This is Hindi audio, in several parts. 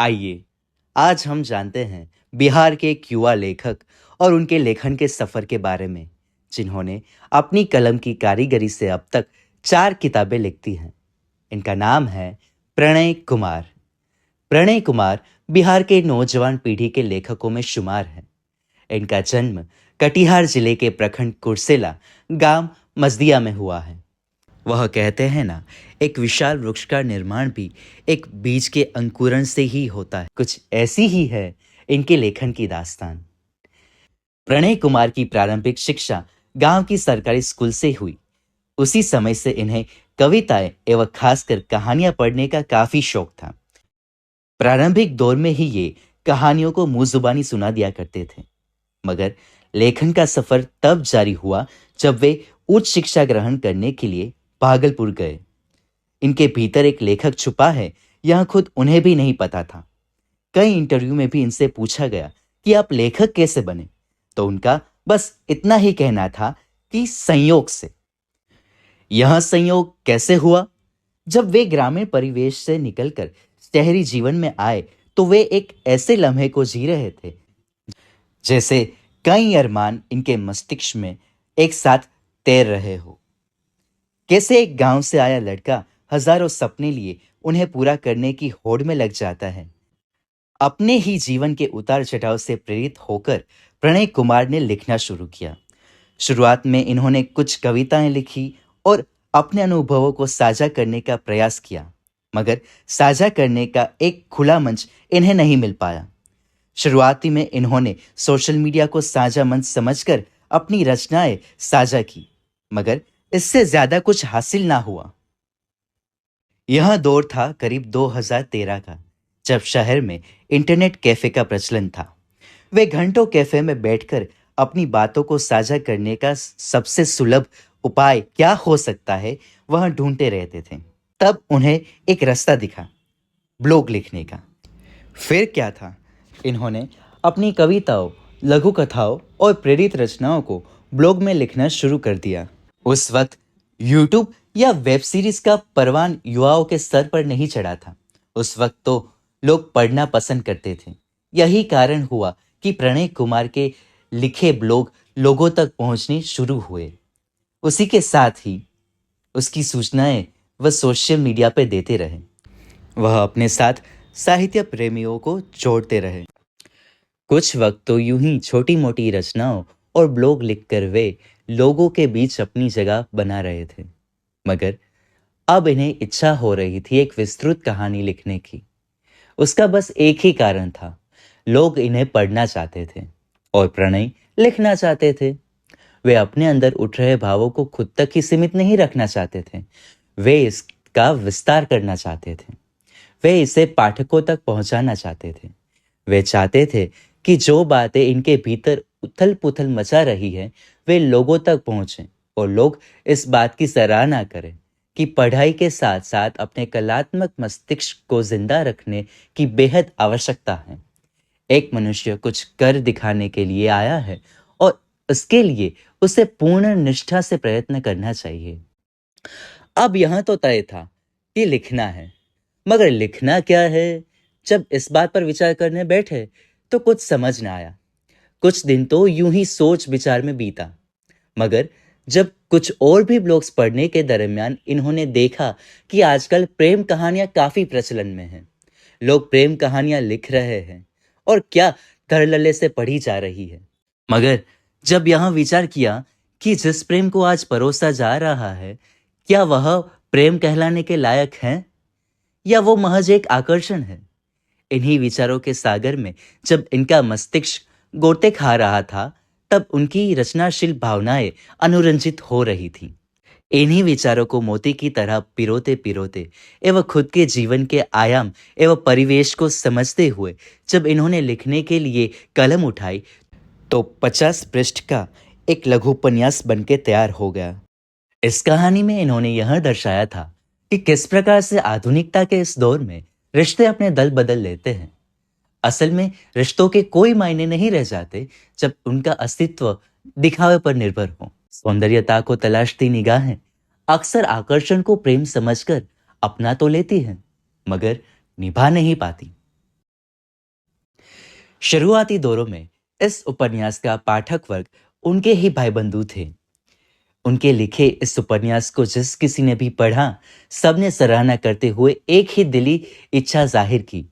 आइए आज हम जानते हैं बिहार के एक युवा लेखक और उनके लेखन के सफर के बारे में, जिन्होंने अपनी कलम की कारीगरी से अब तक 4 किताबें लिखती हैं। इनका नाम है प्रणय कुमार। प्रणय कुमार बिहार के नौजवान पीढ़ी के लेखकों में शुमार हैं। इनका जन्म कटिहार जिले के प्रखंड कुर्सेला गांव मजदिया में हुआ है। वह कहते हैं ना, एक विशाल वृक्ष का निर्माण भी एक बीज के अंकुरण से ही होता है। कुछ ऐसी ही है इनके लेखन की दास्तान। प्रणय कुमार की प्रारंभिक शिक्षा गांव की सरकारी स्कूल से हुई। उसी समय से इन्हें कविताएं एवं खासकर कहानियां पढ़ने का काफी शौक था। प्रारंभिक दौर में ही ये कहानियों को मुंह जुबानी सुना दिया करते थे, मगर लेखन का सफर तब जारी हुआ जब वे उच्च शिक्षा ग्रहण करने के लिए भागलपुर गए। इनके भीतर एक लेखक छुपा है, यह खुद उन्हें भी नहीं पता था। कई इंटरव्यू में भी इनसे पूछा गया कि आप लेखक कैसे बने, तो उनका बस इतना ही कहना था कि संयोग से। यह संयोग कैसे हुआ? जब वे ग्रामीण परिवेश से निकलकर शहरी जीवन में आए तो वे एक ऐसे लम्हे को जी रहे थे जैसे कई अरमान इनके मस्तिष्क में एक साथ तैर रहे हो। कैसे एक गांव से आया लड़का हजारों सपने लिए उन्हें पूरा करने की होड़ में लग जाता है। अपने ही जीवन के उतार चढ़ाव से प्रेरित होकर प्रणय कुमार ने लिखना शुरू किया। शुरुआत में इन्होंने कुछ कविताएं लिखी और अपने अनुभवों को साझा करने का प्रयास किया, मगर साझा करने का एक खुला मंच इन्हें नहीं मिल पाया। शुरुआती में इन्होंने सोशल मीडिया को साझा मंच समझकर अपनी रचनाएं साझा की, मगर इससे ज्यादा कुछ हासिल ना हुआ। यह दौर था करीब 2013 का, जब शहर में इंटरनेट कैफे का प्रचलन था। वे घंटों कैफे में बैठकर अपनी बातों को साझा करने का सबसे सुलभ उपाय क्या हो सकता है, वह ढूंढते रहते थे। तब उन्हें एक रास्ता दिखा, ब्लॉग लिखने का। फिर क्या था, इन्होंने अपनी कविताओं, लघु कथाओं और प्रेरित रचनाओं को ब्लॉग में लिखना शुरू कर दिया। उस वक्त यूट्यूब या वेब सीरीज का परवान युवाओं के सर पर नहीं चढ़ा था। उस वक्त तो लोग पढ़ना पसंद करते थे। यही कारण हुआ कि प्रणय कुमार के लिखे ब्लॉग लोगों तक पहुंचने शुरू हुए। उसी के साथ ही उसकी सूचनाएं वह सोशल मीडिया पे देते रहे। वह अपने साथ साहित्य प्रेमियों को जोड़ते रहे। कुछ वक्त तो यूं ही छोटी मोटी रचनाओं और ब्लॉग लिखकर वे लोगों के बीच अपनी जगह बना रहे थे, मगर अब इन्हें इच्छा हो रही थी एक विस्तृत कहानी लिखने की। उसका बस एक ही कारण था, लोग इन्हें पढ़ना चाहते थे और प्रणय लिखना चाहते थे। वे अपने अंदर उठ रहे भावों को खुद तक ही सीमित नहीं रखना चाहते थे, वे इसका विस्तार करना चाहते थे। वे इसे पाठकों तक पहुंचाना चाहते थे। वे चाहते थे कि जो बातें इनके भीतर उथल पुथल मचा रही है, वे लोगों तक पहुंचें और लोग इस बात की सराहना करें कि पढ़ाई के साथ साथ अपने कलात्मक मस्तिष्क को जिंदा रखने की बेहद आवश्यकता है। एक मनुष्य कुछ कर दिखाने के लिए आया है और इसके लिए उसे पूर्ण निष्ठा से प्रयत्न करना चाहिए। अब यह तो तय था कि लिखना है, मगर लिखना क्या है? जब इस बात पर विचार करने बैठे तो कुछ समझ ना आया। कुछ दिन तो यूं ही सोच विचार में बीता, मगर जब कुछ और भी ब्लॉग्स पढ़ने के दरमियान इन्होंने देखा कि आजकल प्रेम कहानियां काफी प्रचलन में हैं। लोग प्रेम कहानियां लिख रहे हैं और क्या धड़ल्ले से पढ़ी जा रही है। मगर जब यहां विचार किया कि जिस प्रेम को आज परोसा जा रहा है, क्या वह प्रेम कहलाने के लायक है या वो महज एक आकर्षण है? इन्हीं विचारों के सागर में जब इनका मस्तिष्क गोते खा रहा था, तब उनकी रचनाशील भावनाएं अनुरंजित हो रही थी। इन्हीं विचारों को मोती की तरह पिरोते पिरोते एवं खुद के जीवन के आयाम एवं परिवेश को समझते हुए जब इन्होंने लिखने के लिए कलम उठाई, तो 50 पृष्ठ का एक लघु उपन्यास बनके तैयार हो गया। इस कहानी में इन्होंने यह दर्शाया था कि किस प्रकार से आधुनिकता के इस दौर में रिश्ते अपने दल बदल लेते हैं। असल में रिश्तों के कोई मायने नहीं रह जाते जब उनका अस्तित्व दिखावे पर निर्भर हो। सौंदर्यता को तलाशती निगाहें अक्सर आकर्षण को प्रेम समझकर अपना तो लेती हैं, मगर निभा नहीं पाती। शुरुआती दौरों में इस उपन्यास का पाठक वर्ग उनके ही भाई बंधु थे। उनके लिखे इस उपन्यास को जिस किसी ने भी पढ़ा, सबने सराहना करते हुए एक ही दिली इच्छा जाहिर की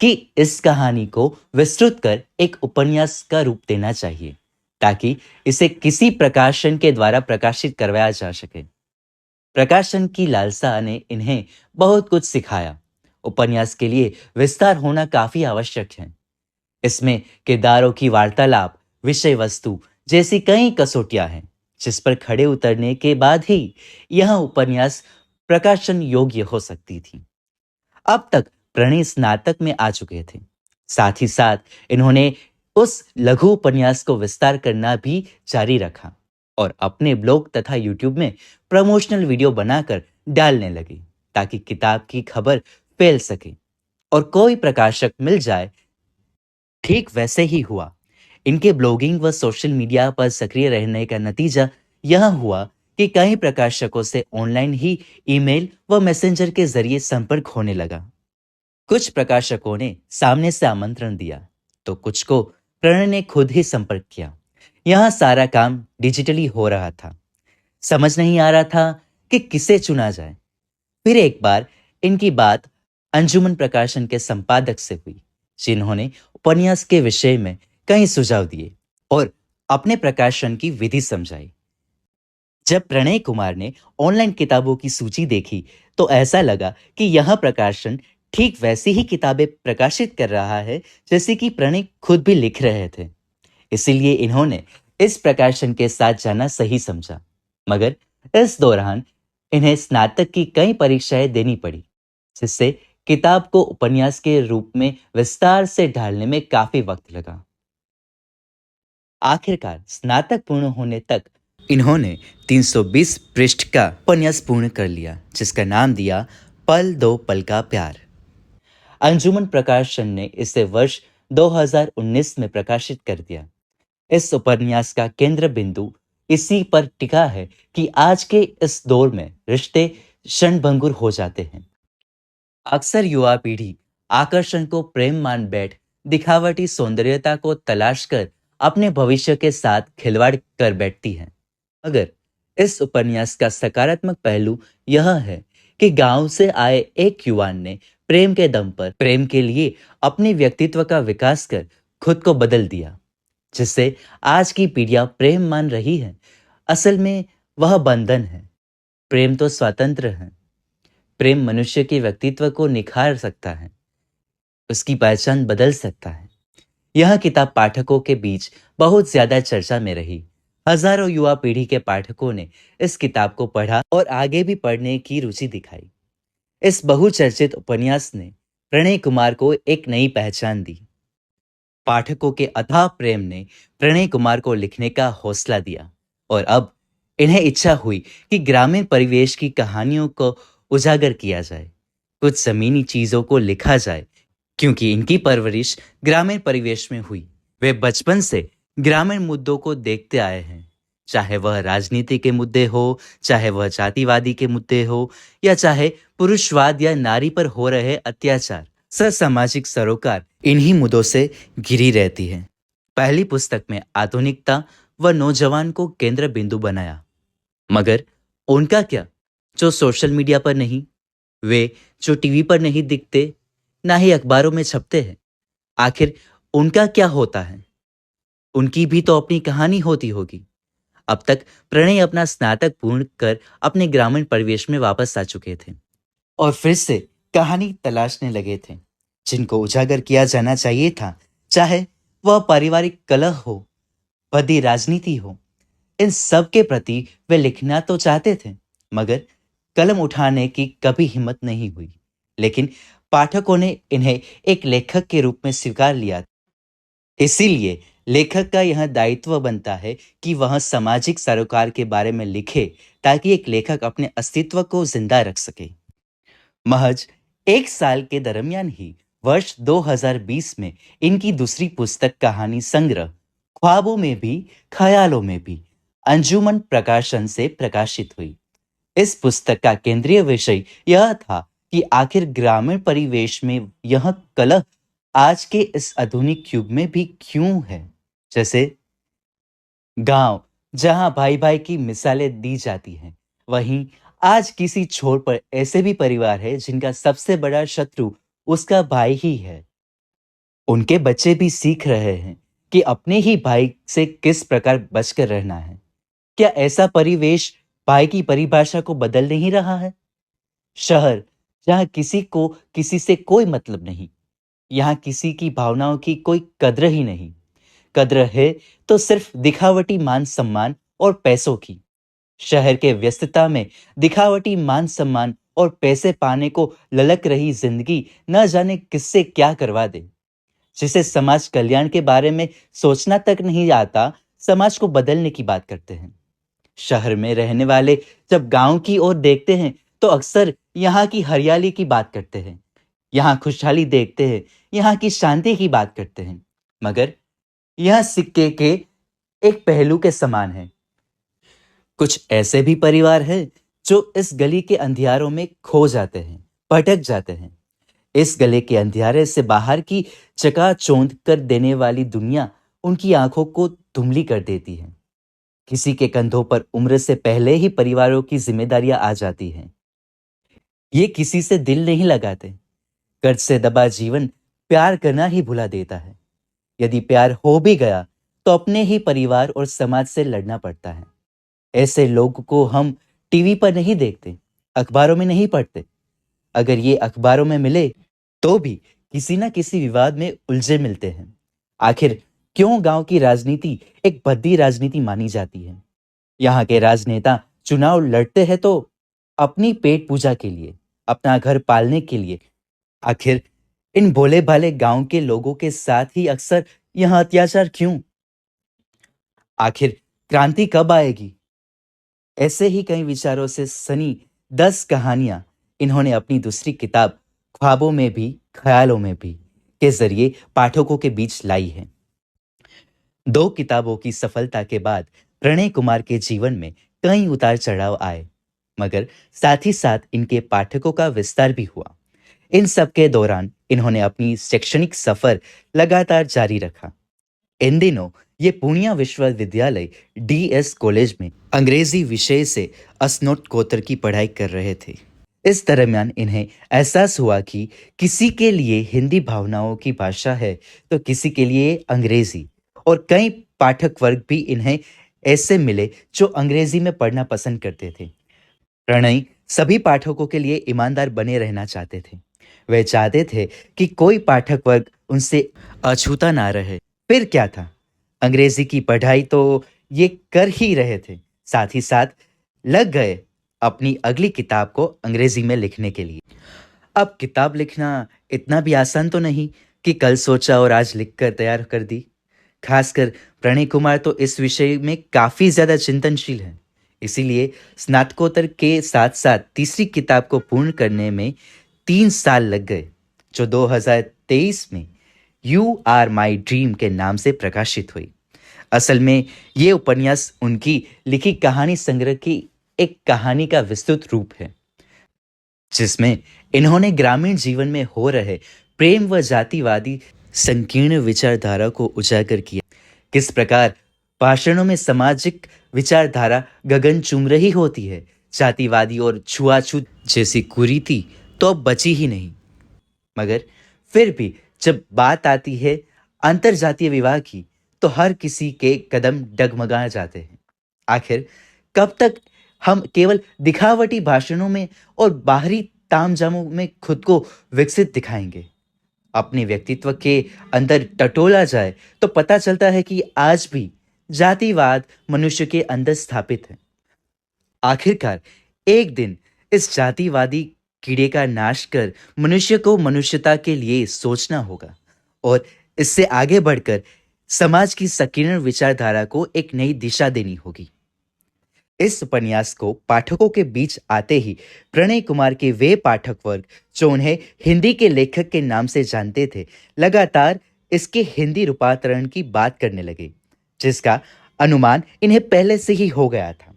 कि इस कहानी को विस्तृत कर एक उपन्यास का रूप देना चाहिए, ताकि इसे किसी प्रकाशन के द्वारा प्रकाशित करवाया जा सके। प्रकाशन की लालसा ने इन्हें बहुत कुछ सिखाया। उपन्यास के लिए विस्तार होना काफी आवश्यक है। इसमें किरदारों की वार्तालाप, विषय वस्तु जैसी कई कसौटियां हैं, जिस पर खड़े उतरने के बाद ही यह उपन्यास प्रकाशन योग्य हो सकती थी। अब तक प्रणय स्नातक में आ चुके थे। साथ ही साथ इन्होंने उस लघु उपन्यास को विस्तार करना भी जारी रखा और अपने ब्लॉग तथा यूट्यूब में प्रमोशनल वीडियो बनाकर डालने लगे, ताकि किताब की खबर फैल सके और कोई प्रकाशक मिल जाए। ठीक वैसे ही हुआ। इनके ब्लॉगिंग व सोशल मीडिया पर सक्रिय रहने का नतीजा यह हुआ कि कई प्रकाशकों से ऑनलाइन ही ईमेल व मैसेंजर के जरिए संपर्क होने लगा। कुछ प्रकाशकों ने सामने से आमंत्रण दिया, तो कुछ को प्रणय ने खुद ही संपर्क किया। यह सारा काम डिजिटली हो रहा था। समझ नहीं आ रहा था कि किसे चुना जाए। फिर एक बार इनकी बात अंजुमन प्रकाशन के संपादक से हुई, जिन्होंने उपन्यास के विषय में कई सुझाव दिए और अपने प्रकाशन की विधि समझाई। जब प्रणय कुमार ने ऑनलाइन किताबों की सूची देखी, तो ऐसा लगा कि यह प्रकाशन ठीक वैसी ही किताबें प्रकाशित कर रहा है जैसे कि प्रणय खुद भी लिख रहे थे। इसीलिए इन्होंने इस प्रकाशन के साथ जाना सही समझा। मगर इस दौरान इन्हें स्नातक की कई परीक्षाएं देनी पड़ी, जिससे किताब को उपन्यास के रूप में विस्तार से ढालने में काफी वक्त लगा। आखिरकार स्नातक पूर्ण होने तक इन्होंने 320 पृष्ठ का उपन्यास पूर्ण कर लिया, जिसका नाम दिया पल दो पल का प्यार। अंजुमन प्रकाशन ने इसे वर्ष 2019 में प्रकाशित कर दिया। इस उपन्यास का केंद्र बिंदु इसी पर टिका है कि आज के इस दौर में रिश्ते क्षणभंगुर हो जाते हैं। अक्सर युवा पीढ़ी आकर्षण को प्रेम मान बैठ दिखावटी सौंदर्यता को तलाश कर अपने भविष्य के साथ खिलवाड़ कर बैठती है। मगर इस उपन्यास का सकारात्मक पहलू यह है कि गांव से आए एक युवान ने प्रेम के दम पर प्रेम के लिए अपने व्यक्तित्व का विकास कर खुद को बदल दिया, जिससे आज की पीढ़ियां प्रेम मान रही है। असल में वह बंधन है। प्रेम तो स्वतंत्र है। प्रेम मनुष्य के व्यक्तित्व को निखार सकता है, उसकी पहचान बदल सकता है। यह किताब पाठकों के बीच बहुत ज्यादा चर्चा में रही। हजारों युवा पीढ़ी के पाठकों ने इस किताब को पढ़ा और आगे भी पढ़ने की रुचि दिखाई। इस बहुचर्चित उपन्यास ने प्रणय कुमार को एक नई पहचान दी। पाठकों के अथाह प्रेम ने प्रणय कुमार को लिखने का हौसला दिया और अब इन्हें इच्छा हुई कि ग्रामीण परिवेश की कहानियों को उजागर किया जाए, कुछ जमीनी चीजों को लिखा जाए, क्योंकि इनकी परवरिश ग्रामीण परिवेश में हुई। वे बचपन से ग्रामीण मुद्दों को देखते आए हैं, चाहे वह राजनीति के मुद्दे हो, चाहे वह जातिवादी के मुद्दे हो, या चाहे पुरुषवाद या नारी पर हो रहे अत्याचार। सामाजिक सरोकार इन्हीं मुद्दों से घिरी रहती है। पहली पुस्तक में आधुनिकता व नौजवान को केंद्र बिंदु बनाया। मगर उनका क्या, जो सोशल मीडिया पर नहीं, वे जो टीवी पर नहीं दिखते, ना ही अखबारों में छपते हैं, आखिर उनका क्या होता है? उनकी भी तो अपनी कहानी होती होगी। अब तक प्रणय अपना स्नातक पूर्ण कर अपने ग्रामीण परिवेश में वापस आ चुके थे और फिर से कहानी तलाशने लगे थे, जिनको उजागर किया जाना चाहिए था, चाहे वह पारिवारिक कलह हो, बदी राजनीति हो। इन सब के प्रति वे लिखना तो चाहते थे, मगर कलम उठाने की कभी हिम्मत नहीं हुई। लेकिन पाठकों ने इन्हें एक लेखक के रूप में स्वीकार लिया। इसीलिए लेखक का यह दायित्व बनता है कि वह सामाजिक सरोकार के बारे में लिखे, ताकि एक लेखक अपने अस्तित्व को जिंदा रख सके। महज एक साल के दरमियान ही वर्ष 2020 में इनकी दूसरी पुस्तक कहानी संग्रह ख्वाबों में भी ख्यालों में भी अंजुमन प्रकाशन से प्रकाशित हुई। इस पुस्तक का केंद्रीय विषय यह था कि आखिर ग्रामीण परिवेश में यह कलह आज के इस आधुनिक युग में भी क्यों है। जैसे गांव जहां भाई भाई की मिसालें दी जाती हैं, वहीं आज किसी छोर पर ऐसे भी परिवार है जिनका सबसे बड़ा शत्रु उसका भाई ही है। उनके बच्चे भी सीख रहे हैं कि अपने ही भाई से किस प्रकार बचकर रहना है। क्या ऐसा परिवेश भाई की परिभाषा को बदल नहीं रहा है? शहर जहां किसी को किसी से कोई मतलब नहीं, यहाँ किसी की भावनाओं की कोई कद्र ही नहीं। कद्र है तो सिर्फ दिखावटी मान सम्मान और पैसों की। शहर के व्यस्तता में दिखावटी मान सम्मान और पैसे पाने को ललक रही जिंदगी न जाने किससे क्या करवा दे। जिसे समाज कल्याण के बारे में सोचना तक नहीं आता, समाज को बदलने की बात करते हैं। शहर में रहने वाले जब गांव की ओर देखते हैं तो अक्सर यहाँ की हरियाली की बात करते हैं, यहाँ खुशहाली देखते हैं, यहाँ की शांति की बात करते हैं। मगर यह सिक्के के एक पहलू के समान है। कुछ ऐसे भी परिवार हैं जो इस गली के अंधियारों में खो जाते हैं, भटक जाते हैं। इस गले के अंधियारे से बाहर की चकाचौंध कर देने वाली दुनिया उनकी आंखों को धुंधली कर देती है। किसी के कंधों पर उम्र से पहले ही परिवारों की जिम्मेदारियां आ जाती हैं। ये किसी से दिल नहीं लगाते। कर्ज से दबा जीवन प्यार करना ही भुला देता है। यदि प्यार हो भी गया तो अपने ही परिवार और समाज से लड़ना पड़ता है। ऐसे लोग को हम टीवी पर नहीं देखते, अखबारों में नहीं पढ़ते। अगर ये अखबारों में मिले तो भी किसी ना किसी विवाद में उलझे मिलते हैं। आखिर क्यों गांव की राजनीति एक भद्दी राजनीति मानी जाती है? यहाँ के राजनेता चुनाव लड़ते हैं तो अपनी पेट पूजा के लिए, अपना घर पालने के लिए। आखिर इन भोले भाले गांव के लोगों के साथ ही अक्सर यहाँ अत्याचार क्यों? आखिर क्रांति कब आएगी? ऐसे ही कई विचारों से सनी 10 कहानियां इन्होंने अपनी दूसरी किताब ख्वाबों में भी ख्यालों में भी के जरिए पाठकों के बीच लाई है। 2 किताबों की सफलता के बाद प्रणय कुमार के जीवन में कई उतार चढ़ाव आए, मगर साथ ही साथ इनके पाठकों का विस्तार भी हुआ। इन सब के दौरान इन्होंने अपनी शैक्षणिक सफर लगातार जारी रखा। इन दिनों ये पूर्णिया विश्वविद्यालय डीएस कॉलेज में अंग्रेजी विषय से स्नातकोत्तर की पढ़ाई कर रहे थे। इस दरमियान इन्हें एहसास हुआ कि किसी के लिए हिंदी भावनाओं की भाषा है तो किसी के लिए अंग्रेजी। और कई पाठक वर्ग भी इन्हें ऐसे मिले जो अंग्रेजी में पढ़ना पसंद करते थे। प्रणय सभी पाठकों के लिए ईमानदार बने रहना चाहते थे। वे चाहते थे कि कोई पाठक वर्ग उनसे अछूता ना रहे। फिर क्या था, अंग्रेजी की पढ़ाई तो ये कर ही रहे थे, साथ ही साथ लग गए अपनी अगली किताब को अंग्रेजी में लिखने के लिए। अब किताब लिखना इतना भी आसान तो नहीं कि कल सोचा और आज लिखकर तैयार कर दी। खासकर प्रणय कुमार तो इस विषय में काफी ज्यादा चिंतनशील हैं। इसीलिए स्नातकोत्तर के साथ साथ तीसरी किताब को पूर्ण करने में 3 साल लग गए, जो 2023 में यू आर माई ड्रीम के नाम से प्रकाशित हुई। असल में ये उपन्यास उनकी लिखी कहानी संग्रह की एक कहानी का विस्तृत रूप है, जिसमें इन्होंने ग्रामीण जीवन में हो रहे प्रेम व जातिवादी संकीर्ण विचारधारा को उजागर किया। किस प्रकार भाषणों में सामाजिक विचारधारा गगन चूम रही होती है। जातिवादी और छुआछूत जैसी कुरीति तो अब बची ही नहीं। मगर फिर भी जब बात आती है अंतरजातीय विवाह की तो हर किसी के कदम डगमगा जाते हैं। आखिर कब तक हम केवल दिखावटी भाषणों में और बाहरी तामझामों में खुद को विकसित दिखाएंगे? अपने व्यक्तित्व के अंदर टटोला जाए तो पता चलता है कि आज भी जातिवाद मनुष्य के अंदर स्थापित है। आखिरकार एक दिन इस जातिवादी कीड़े का नाश कर मनुष्य को मनुष्यता के लिए सोचना होगा और इससे आगे बढ़कर समाज की संकीर्ण विचारधारा को एक नई दिशा देनी होगी। इस उपन्यास को पाठकों के बीच आते ही प्रणय कुमार के वे पाठक वर्ग जो उन्हें हिंदी के लेखक के नाम से जानते थे, लगातार इसके हिंदी रूपांतरण की बात करने लगे, जिसका अनुमान इन्हें पहले से ही हो गया था।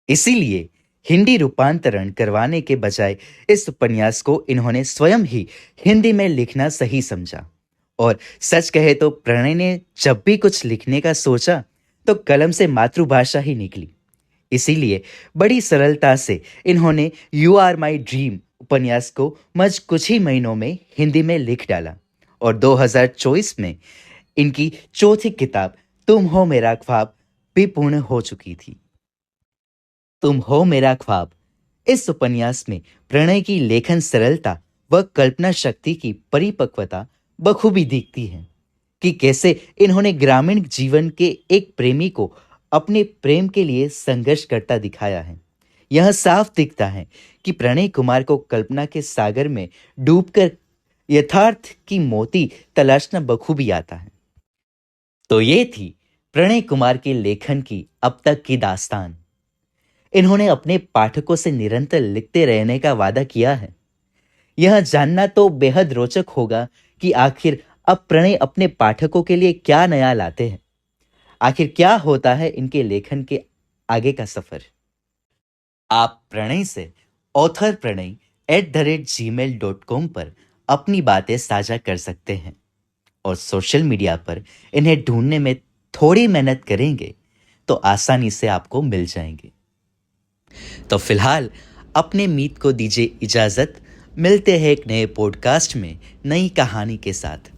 इसीलिए हिंदी रूपांतरण करवाने के बजाय इस उपन्यास को इन्होंने स्वयं ही हिंदी में लिखना सही समझा और सच कहे तो प्रणय ने जब भी कुछ लिखने का सोचा तो कलम से मातृभाषा ही निकली। इसीलिए बड़ी सरलता से इन्होंने यू आर माई ड्रीम उपन्यास को मज कुछ ही महीनों में हिंदी में लिख डाला और 2024 में इनकी चौथी किताब तुम हो मेरा ख्वाब भी पूर्ण हो चुकी थी। तुम हो मेरा ख्वाब इस उपन्यास में प्रणय की लेखन सरलता व कल्पना शक्ति की परिपक्वता बखूबी दिखती है कि कैसे इन्होंने ग्रामीण जीवन के एक प्रेमी को अपने प्रेम के लिए संघर्ष करता दिखाया है। यह साफ दिखता है कि प्रणय कुमार को कल्पना के सागर में डूबकर यथार्थ की मोती तलाशना बखूबी आता है। तो ये थी प्रणय कुमार के लेखन की अब तक की दास्तान। इन्होंने अपने पाठकों से निरंतर लिखते रहने का वादा किया है। यह जानना तो बेहद रोचक होगा कि आखिर अब प्रणय अपने पाठकों के लिए क्या नया लाते हैं। आखिर क्या होता है इनके लेखन के आगे का सफर। आप प्रणय से authorpranay@gmail.com पर अपनी बातें साझा कर सकते हैं और सोशल मीडिया पर इन्हें ढूंढने में थोड़ी मेहनत करेंगे तो आसानी से आपको मिल जाएंगे। तो फिलहाल अपने मीत को दीजिए इजाजत। मिलते हैं एक नए पॉडकास्ट में नई कहानी के साथ।